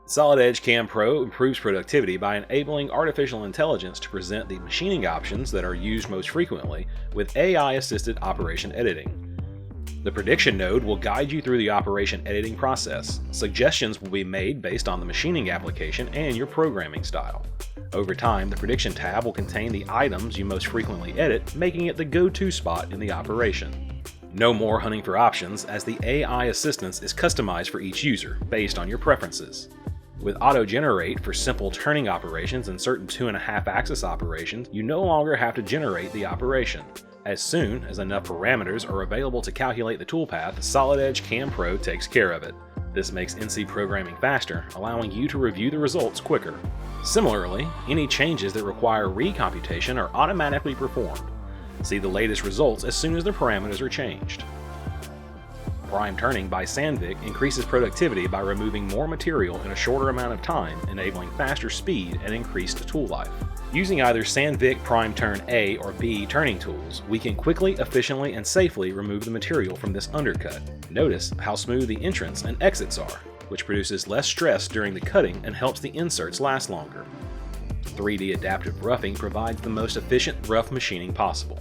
Solid Edge CAM Pro improves productivity by enabling artificial intelligence to present the machining options that are used most frequently with AI-assisted operation editing. The prediction node will guide you through the operation editing process. Suggestions will be made based on the machining application and your programming style. Over time, the prediction tab will contain the items you most frequently edit, making it the go-to spot in the operation. No more hunting for options, as the AI assistance is customized for each user, based on your preferences. With auto-generate for simple turning operations and certain 2.5-axis operations, you no longer have to generate the operation. As soon as enough parameters are available to calculate the toolpath, Solid Edge CAM Pro takes care of it. This makes NC programming faster, allowing you to review the results quicker. Similarly, any changes that require recomputation are automatically performed. See the latest results as soon as the parameters are changed. Prime turning by Sandvik increases productivity by removing more material in a shorter amount of time, enabling faster speed and increased tool life. Using either Sandvik Prime Turn A or B turning tools, we can quickly, efficiently, and safely remove the material from this undercut. Notice how smooth the entrance and exits are, which produces less stress during the cutting and helps the inserts last longer. 3D adaptive roughing provides the most efficient rough machining possible.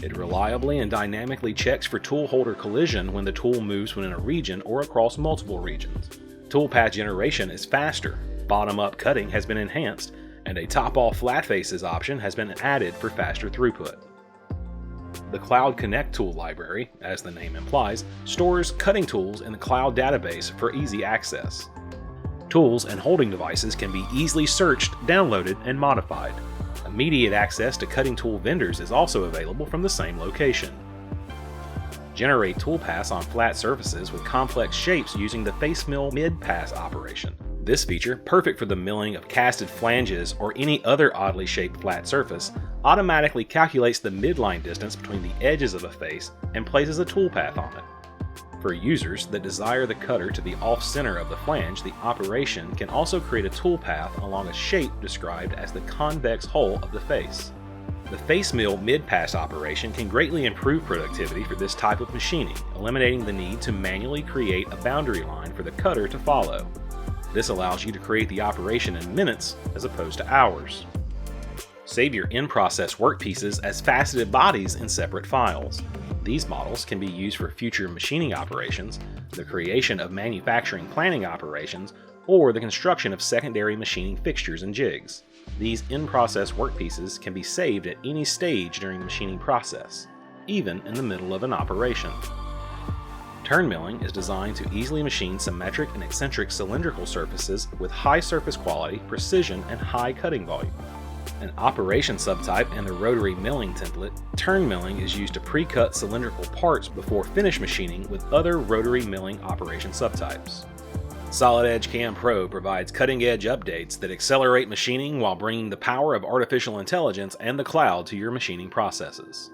It reliably and dynamically checks for tool holder collision when the tool moves within a region or across multiple regions. Toolpath generation is faster, bottom-up cutting has been enhanced, and a top-off flat faces option has been added for faster throughput. The Cloud Connect tool library, as the name implies, stores cutting tools in the cloud database for easy access. Tools and holding devices can be easily searched, downloaded, and modified. Immediate access to cutting tool vendors is also available from the same location. Generate toolpaths on flat surfaces with complex shapes using the face mill mid-pass operation. This feature, perfect for the milling of casted flanges or any other oddly shaped flat surface, automatically calculates the midline distance between the edges of a face and places a toolpath on it. For users that desire the cutter to be off-center of the flange, the operation can also create a toolpath along a shape described as the convex hull of the face. The face mill mid-pass operation can greatly improve productivity for this type of machining, eliminating the need to manually create a boundary line for the cutter to follow. This allows you to create the operation in minutes as opposed to hours. Save your in-process workpieces as faceted bodies in separate files. These models can be used for future machining operations, the creation of manufacturing planning operations, or the construction of secondary machining fixtures and jigs. These in-process workpieces can be saved at any stage during the machining process, even in the middle of an operation. Turn milling is designed to easily machine symmetric and eccentric cylindrical surfaces with high surface quality, precision, and high cutting volume. An operation subtype in the rotary milling template, turn milling is used to pre-cut cylindrical parts before finish machining with other rotary milling operation subtypes. Solid Edge CAM Pro provides cutting-edge updates that accelerate machining while bringing the power of artificial intelligence and the cloud to your machining processes.